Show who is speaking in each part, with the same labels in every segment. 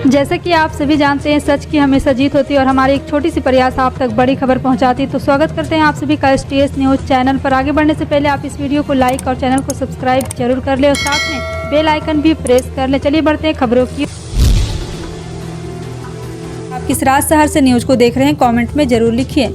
Speaker 1: जैसा कि आप सभी जानते हैं, सच की हमेशा जीत होती है और हमारी एक छोटी सी प्रयास आप तक बड़ी खबर पहुंचाती है। तो स्वागत करते हैं आप सभी का STS न्यूज़ चैनल पर। आगे बढ़ने से पहले आप इस वीडियो को लाइक और चैनल को सब्सक्राइब जरूर कर ले और साथ में बेल आइकन भी प्रेस कर ले। चलिए बढ़ते हैं खबरों की। आप किस राज शहर से न्यूज़ को देख रहे हैं, कमेंट में जरूर लिखिए।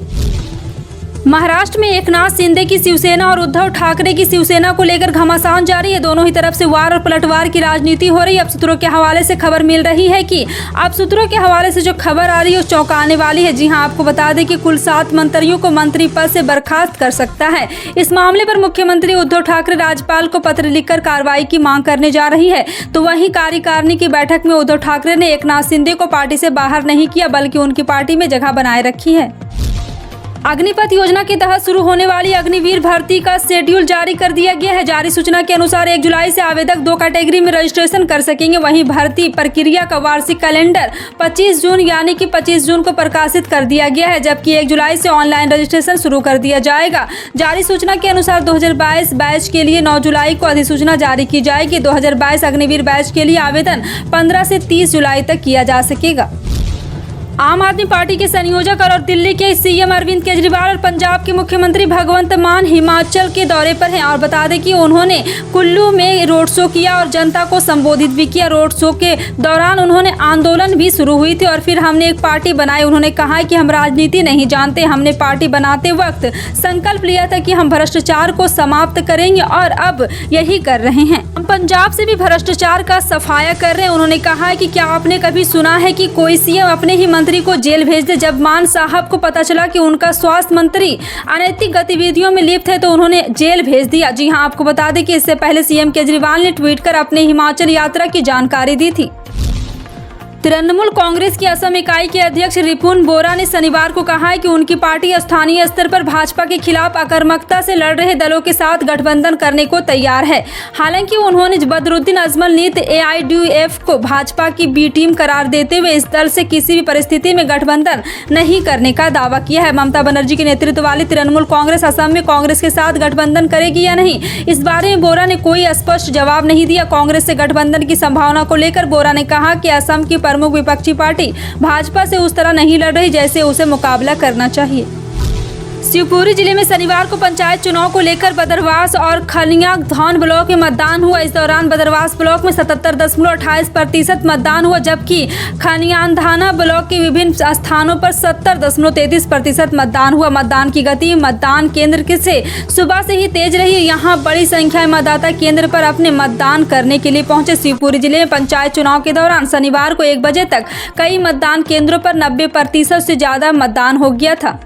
Speaker 1: महाराष्ट्र में एकनाथ शिंदे की शिवसेना और उद्धव ठाकरे की शिवसेना को लेकर घमासान जारी है। दोनों ही तरफ से वार और पलटवार की राजनीति हो रही है। अब सूत्रों के हवाले से खबर मिल रही है कि जो खबर आ रही है वो चौंकाने वाली है। जी हां, आपको बता दें कि कुल 7 मंत्रियों को मंत्री पद से बर्खास्त कर सकता है। इस मामले पर मुख्यमंत्री उद्धव ठाकरे राज्यपाल को पत्र लिखकर कार्रवाई की मांग करने जा रही है। तो वहीं कार्यकारिणी की बैठक में उद्धव ठाकरे ने एकनाथ शिंदे को पार्टी से बाहर नहीं किया, बल्कि उनकी पार्टी में जगह बनाए रखी है। अग्निपथ योजना के तहत शुरू होने वाली अग्निवीर भर्ती का शेड्यूल जारी कर दिया गया है। जारी सूचना के अनुसार 1 जुलाई से आवेदक 2 कैटेगरी में रजिस्ट्रेशन कर सकेंगे। वहीं भर्ती प्रक्रिया का वार्षिक कैलेंडर 25 जून यानी कि 25 जून को प्रकाशित कर दिया गया है, जबकि 1 जुलाई से ऑनलाइन रजिस्ट्रेशन शुरू कर दिया जाएगा। जारी सूचना के अनुसार 2022 बैच के लिए 9 जुलाई को अधिसूचना जारी की जाएगी। 2022 अग्निवीर बैच के लिए आवेदन 15 से 30 जुलाई तक किया जा सकेगा। आम आदमी पार्टी के संयोजक और दिल्ली के CM अरविंद केजरीवाल और पंजाब के मुख्यमंत्री भगवंत मान हिमाचल के दौरे पर हैं। और बता दें कि उन्होंने कुल्लू में रोड शो किया और जनता को संबोधित भी किया। रोड शो के दौरान उन्होंने आंदोलन भी शुरू हुई थी और फिर हमने एक पार्टी बनाई। उन्होंने कहा कि हम राजनीति नहीं जानते, हमने पार्टी बनाते वक्त संकल्प लिया था कि हम भ्रष्टाचार को समाप्त करेंगे और अब यही कर रहे हैं। हम पंजाब से भी भ्रष्टाचार का सफाया कर रहे हैं। उन्होंने कहा कि क्या आपने कभी सुना है कि कोई CM अपने ही मंत्री को जेल भेज दे। जब मान साहब को पता चला कि उनका स्वास्थ्य मंत्री अनैतिक गतिविधियों में लिप्त है तो उन्होंने जेल भेज दिया। जी हां, आपको बता दें कि इससे पहले CM केजरीवाल ने ट्वीट कर अपने हिमाचल यात्रा की जानकारी दी थी। तृणमूल कांग्रेस की असम इकाई के अध्यक्ष रिपुन बोरा ने शनिवार को कहा है कि उनकी पार्टी स्थानीय स्तर पर भाजपा के खिलाफ आक्रामकता से लड़ रहे दलों के साथ गठबंधन करने को तैयार है। हालांकि उन्होंने बदरुद्दीन अजमल नीत AIDUF को भाजपा की B टीम करार देते हुए इस दल से किसी भी परिस्थिति में गठबंधन नहीं करने का दावा किया है। ममता बनर्जी के नेतृत्व वाली तृणमूल कांग्रेस असम में कांग्रेस के साथ गठबंधन करेगी या नहीं, इस बारे में बोरा ने कोई स्पष्ट जवाब नहीं दिया। कांग्रेस से गठबंधन की संभावना को लेकर बोरा ने कहा कि असम की प्रमुख विपक्षी पार्टी भाजपा से उस तरह नहीं लड़ रही जैसे उसे मुकाबला करना चाहिए। शिवपुरी जिले में शनिवार को पंचायत चुनाव को लेकर बदरवास और खनियाधान ब्लॉक में मतदान हुआ। इस दौरान बदरवास ब्लॉक में 77.28% मतदान हुआ, जबकि खनियाधाना ब्लॉक के विभिन्न स्थानों पर 70.33% मतदान हुआ। मतदान की गति मतदान केंद्र से सुबह से ही तेज रही है। यहाँ बड़ी संख्या में मतदाता केंद्र पर अपने मतदान करने के लिए पहुंचे। शिवपुरी जिले में पंचायत चुनाव के दौरान शनिवार को 1 बजे तक कई मतदान केंद्रों पर 90% से ज्यादा मतदान हो गया था।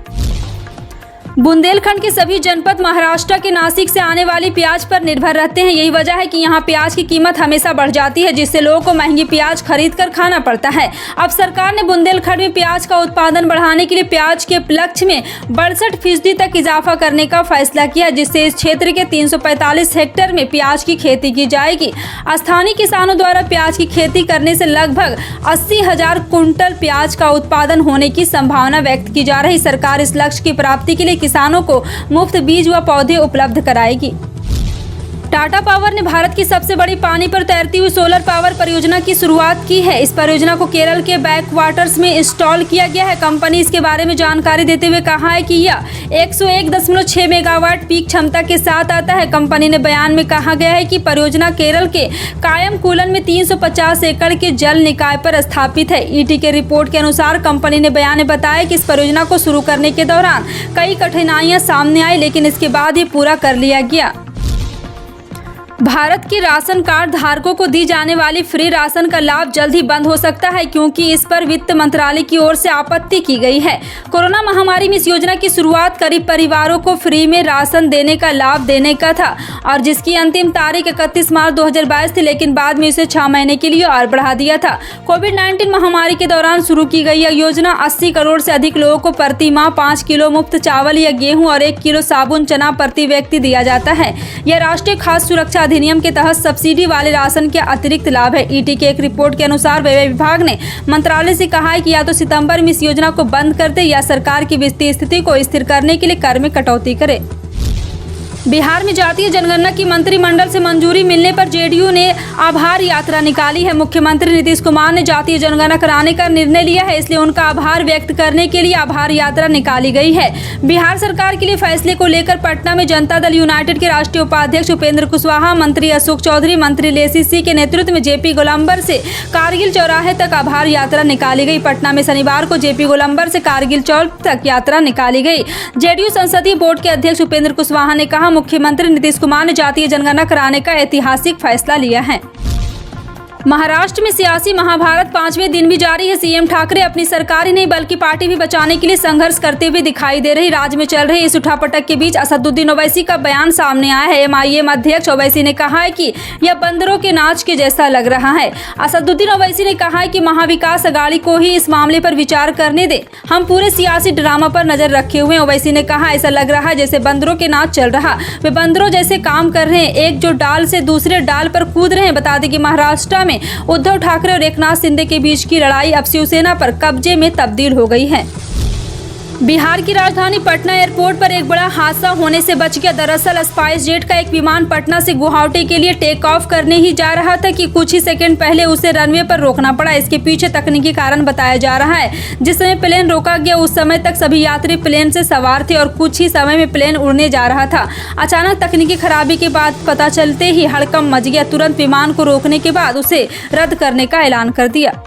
Speaker 1: बुंदेलखंड के सभी जनपद महाराष्ट्र के नासिक से आने वाली प्याज पर निर्भर रहते हैं। यही वजह है कि यहाँ प्याज की कीमत हमेशा बढ़ जाती है, जिससे लोगों को महंगी प्याज खरीद कर खाना पड़ता है। अब सरकार ने बुंदेलखंड में प्याज का उत्पादन बढ़ाने के लिए प्याज के लक्ष्य में 62% तक इजाफा करने का फैसला किया, जिससे इस क्षेत्र के 345 हेक्टेयर में प्याज की खेती की जाएगी। स्थानीय किसानों द्वारा प्याज की खेती करने से लगभग 80,000 कुंटल प्याज का उत्पादन होने की संभावना व्यक्त की जा रही। सरकार इस लक्ष्य की प्राप्ति के लिए किसानों को मुफ्त बीज व पौधे उपलब्ध कराएगी। टाटा पावर ने भारत की सबसे बड़ी पानी पर तैरती हुई सोलर पावर परियोजना की शुरुआत की है। इस परियोजना को केरल के बैकवाटर्स में इंस्टॉल किया गया है। कंपनी इसके बारे में जानकारी देते हुए कहा है कि यह 101.6 मेगावाट पीक क्षमता के साथ आता है। कंपनी ने बयान में कहा गया है कि परियोजना केरल के कायमकुलम में 350 एकड़ के जल निकाय पर स्थापित है। ET के रिपोर्ट के अनुसार कंपनी ने बयान में बताया कि इस परियोजना को शुरू करने के दौरान कई कठिनाइयां सामने आई, लेकिन इसके बाद ये पूरा कर लिया गया। भारत के राशन कार्ड धारकों को दी जाने वाली फ्री राशन का लाभ जल्द ही बंद हो सकता है, क्योंकि इस पर वित्त मंत्रालय की ओर से आपत्ति की गई है। कोरोना महामारी में इस योजना की शुरुआत करीब परिवारों को फ्री में राशन देने का लाभ देने का था और जिसकी अंतिम तारीख 31 मार्च 2022 थी, लेकिन बाद में इसे 6 महीने के लिए और बढ़ा दिया था। कोविड-19 महामारी के दौरान शुरू की गई यह योजना 80 करोड़ से अधिक लोगों को प्रति माह 5 किलो मुफ्त चावल या गेहूं और 1 किलो साबुन चना प्रति व्यक्ति दिया जाता है। यह राष्ट्रीय खाद्य सुरक्षा अधिनियम के तहत सब्सिडी वाले राशन के अतिरिक्त लाभ है। ET की एक रिपोर्ट के अनुसार व्यय विभाग ने मंत्रालय से कहा है कि या तो सितंबर में इस योजना को बंद कर दे या सरकार की वित्तीय स्थिति को स्थिर करने के लिए कर में कटौती करे। बिहार में जातीय जनगणना की मंत्रिमंडल से मंजूरी मिलने पर जेडीयू ने आभार यात्रा निकाली है। मुख्यमंत्री नीतीश कुमार ने जातीय जनगणना कराने का निर्णय लिया है, इसलिए उनका आभार व्यक्त करने के लिए आभार यात्रा निकाली गई है। बिहार सरकार के लिए फैसले को लेकर पटना में जनता दल यूनाइटेड के राष्ट्रीय उपाध्यक्ष उपेंद्र कुशवाहा, मंत्री अशोक चौधरी, मंत्री लेसी सिंह के नेतृत्व में जेपी गोलंबर से कारगिल चौराहे तक आभार यात्रा निकाली गई। पटना में शनिवार को जेपी गोलंबर से कारगिल चौक तक यात्रा निकाली गई। जेडीयू संसदीय बोर्ड के अध्यक्ष उपेंद्र कुशवाहा ने कहा, मुख्यमंत्री नीतीश कुमार ने जातीय जनगणना कराने का ऐतिहासिक फैसला लिया है। महाराष्ट्र में सियासी महाभारत 5वें दिन भी जारी है। सीएम ठाकरे अपनी सरकार ही नहीं बल्कि पार्टी भी बचाने के लिए संघर्ष करते हुए दिखाई दे रही। राज्य में चल रही इस उठापटक के बीच असदुद्दीन ओवैसी का बयान सामने आया है। एमआईएम अध्यक्ष ओवैसी ने कहा है कि यह बंदरों के नाच के जैसा लग रहा है। असदुद्दीन ओवैसी ने कहा है कि महाविकास अघाड़ी को ही इस मामले पर विचार करने दे, हम पूरे सियासी ड्रामा पर नजर रखे हुए हैं। ओवैसी ने कहा, ऐसा लग रहा है जैसे बंदरों के नाच चल रहा, वे बंदरों जैसे काम कर रहे हैं, एक जो डाल से दूसरे डाल पर कूद रहे हैं। बता दें कि महाराष्ट्र में उद्धव ठाकरे और एकनाथ शिंदे के बीच की लड़ाई अब शिवसेना पर कब्जे में तब्दील हो गई है। बिहार की राजधानी पटना एयरपोर्ट पर एक बड़ा हादसा होने से बच गया। दरअसल स्पाइस जेट का एक विमान पटना से गुवाहाटी के लिए टेक ऑफ करने ही जा रहा था कि कुछ ही सेकंड पहले उसे रनवे पर रोकना पड़ा। इसके पीछे तकनीकी कारण बताया जा रहा है। जिस समय प्लेन रोका गया उस समय तक सभी यात्री प्लेन से सवार थे और कुछ ही समय में प्लेन उड़ने जा रहा था। अचानक तकनीकी खराबी के बाद पता चलते ही हड़कंप मच गया। तुरंत विमान को रोकने के बाद उसे रद्द करने का ऐलान कर दिया।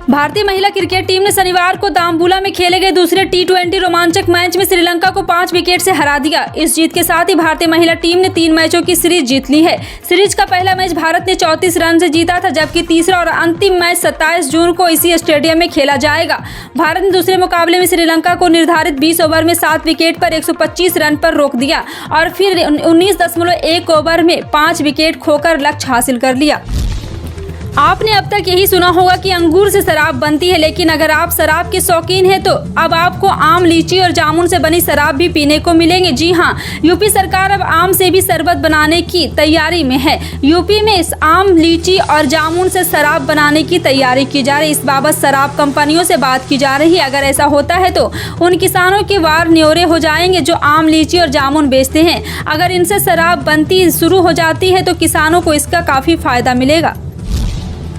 Speaker 1: भारतीय महिला क्रिकेट टीम ने शनिवार को दाम्बुला में खेले गए दूसरे T20 रोमांचक मैच में श्रीलंका को 5 विकेट से हरा दिया। इस जीत के साथ ही भारतीय महिला टीम ने 3 मैचों की सीरीज जीत ली है। सीरीज का पहला मैच भारत ने 34 रन से जीता था, जबकि तीसरा और अंतिम मैच 27 जून को इसी स्टेडियम में खेला जाएगा। भारत ने दूसरे मुकाबले में श्रीलंका को निर्धारित 20 ओवर में 7 विकेट पर 125 रन पर रोक दिया और फिर 19.1 ओवर में 5 विकेट खोकर लक्ष्य हासिल कर लिया। आपने अब तक यही सुना होगा कि अंगूर से शराब बनती है, लेकिन अगर आप शराब के शौकीन हैं तो अब आपको आम, लीची और जामुन से बनी शराब भी पीने को मिलेंगे। जी हाँ, यूपी सरकार अब आम से भी शरबत बनाने की तैयारी में है। यूपी में इस आम, लीची और जामुन से शराब बनाने की तैयारी की जा रही। इस बाबत शराब कंपनियों से बात की जा रही है। अगर ऐसा होता है तो उन किसानों के वार न्योरे हो जाएंगे जो आम, लीची और जामुन बेचते हैं। अगर इनसे शराब बनती शुरू हो जाती है तो किसानों को इसका काफी फायदा मिलेगा।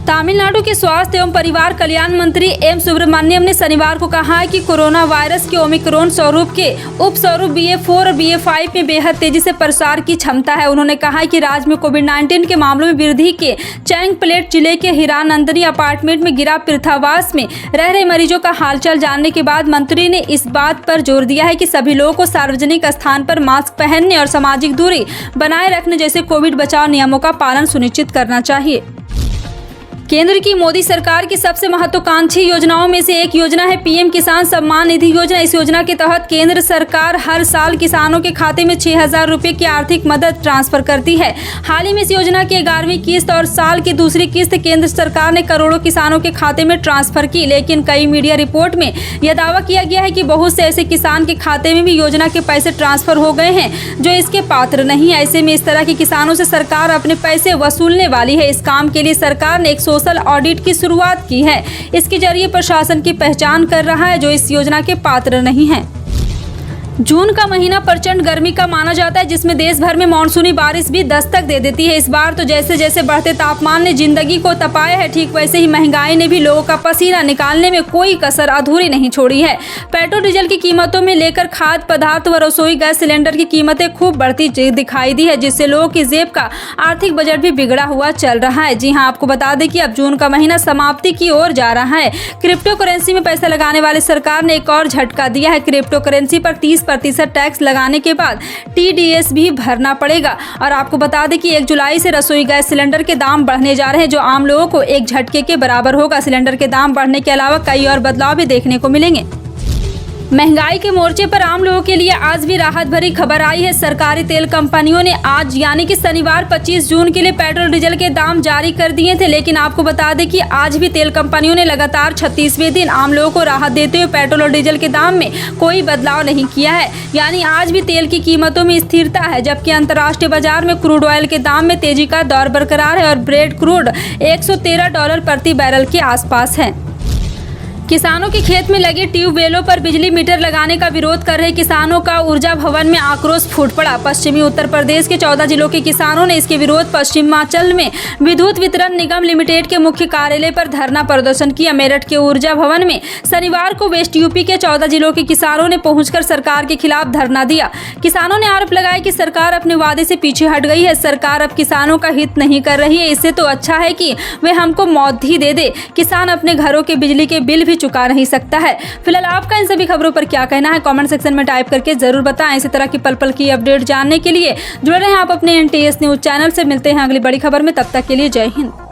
Speaker 1: तमिलनाडु के स्वास्थ्य एवं परिवार कल्याण मंत्री एम सुब्रमण्यम ने शनिवार को कहा है कि कोरोना वायरस के ओमिक्रॉन स्वरूप के उपस्वरूप BA.4 और BA.5 में बेहद तेजी से प्रसार की क्षमता है। उन्होंने कहा है कि राज्य में कोविड-19 के मामलों में वृद्धि के चैंगप्लेट जिले के हिरानंदनी अपार्टमेंट में गिरा पृथावास में रह रहे मरीजों का हालचाल जानने के बाद मंत्री ने इस बात पर जोर दिया है कि सभी लोगों को सार्वजनिक स्थान पर मास्क पहनने और सामाजिक दूरी बनाए रखने जैसे कोविड बचाव नियमों का पालन सुनिश्चित करना चाहिए। केंद्र की मोदी सरकार की सबसे महत्वाकांक्षी योजनाओं में से एक योजना है पीएम किसान सम्मान निधि योजना। इस योजना के तहत केंद्र सरकार हर साल किसानों के खाते में 6,000 रुपये की आर्थिक मदद ट्रांसफर करती है। हाल ही में इस योजना की 11वीं किस्त और साल की दूसरी किस्त केंद्र सरकार ने करोड़ों किसानों के खाते में ट्रांसफर की, लेकिन कई मीडिया रिपोर्ट में यह दावा किया गया है कि बहुत से ऐसे किसान के खाते में भी योजना के पैसे ट्रांसफर हो गए हैं जो इसके पात्र नहीं है। ऐसे में इस तरह के किसानों से सरकार अपने पैसे वसूलने वाली है। इस काम के लिए सरकार ने एक सोशल ऑडिट की शुरुआत की है। इसके जरिए प्रशासन की पहचान कर रहा है जो इस योजना के पात्र नहीं हैं। जून का महीना प्रचंड गर्मी का माना जाता है, जिसमें देश भर में मानसूनी बारिश भी दस्तक दे देती है। इस बार तो जैसे जैसे बढ़ते तापमान ने जिंदगी को तपाया है, ठीक वैसे ही महंगाई ने भी लोगों का पसीना निकालने में कोई कसर अधूरी नहीं छोड़ी है। पेट्रोल डीजल की कीमतों में लेकर खाद्य पदार्थ व रसोई गैस सिलेंडर की कीमतें खूब बढ़ती दिखाई दी है, जिससे लोगों की जेब का आर्थिक बजट भी बिगड़ा हुआ चल रहा है। जी हाँ, आपको बता दें कि अब जून का महीना समाप्ति की ओर जा रहा है। क्रिप्टो करेंसी में पैसा लगाने वाली सरकार ने एक और झटका दिया है। क्रिप्टो करेंसी पर 30% टैक्स लगाने के बाद TDS भी भरना पड़ेगा। और आपको बता दें कि 1 जुलाई से रसोई गैस सिलेंडर के दाम बढ़ने जा रहे हैं, जो आम लोगों को एक झटके के बराबर होगा। सिलेंडर के दाम बढ़ने के अलावा कई और बदलाव भी देखने को मिलेंगे। महंगाई के मोर्चे पर आम लोगों के लिए आज भी राहत भरी खबर आई है। सरकारी तेल कंपनियों ने आज यानी कि शनिवार 25 जून के लिए पेट्रोल डीजल के दाम जारी कर दिए थे, लेकिन आपको बता दें कि आज भी तेल कंपनियों ने लगातार 36वें दिन आम लोगों को राहत देते हुए पेट्रोल और डीजल के दाम में कोई बदलाव नहीं किया है। यानी आज भी तेल की कीमतों में स्थिरता है, जबकि अंतर्राष्ट्रीय बाजार में क्रूड ऑयल के दाम में तेजी का दौर बरकरार है और ब्रेड क्रूड $113 प्रति बैरल के आसपास है। किसानों के खेत में लगे ट्यूबवेलों पर बिजली मीटर लगाने का विरोध कर रहे किसानों का ऊर्जा भवन में आक्रोश फूट पड़ा। पश्चिमी उत्तर प्रदेश के 14 जिलों के किसानों ने इसके विरोध पश्चिमांचल में विद्युत वितरण निगम लिमिटेड के मुख्य कार्यालय पर धरना प्रदर्शन किया। मेरठ के ऊर्जा भवन में शनिवार को वेस्ट यूपी के 14 जिलों के किसानों ने पहुंचकर सरकार के खिलाफ धरना दिया। किसानों ने आरोप लगाया कि सरकार अपने वादे से पीछे हट गई है। सरकार अब किसानों का हित नहीं कर रही है। इससे तो अच्छा है कि वे हमको मौत ही दे दे। किसान अपने घरों के बिजली के बिल भी चुका नहीं सकता है। फिलहाल आपका इन सभी खबरों पर क्या कहना है, कमेंट सेक्शन में टाइप करके जरूर बताएं। इसी तरह की पल पल की अपडेट जानने के लिए जुड़े रहें आप अपने NTS न्यूज चैनल से। मिलते हैं अगली बड़ी खबर में, तब तक के लिए जय हिंद।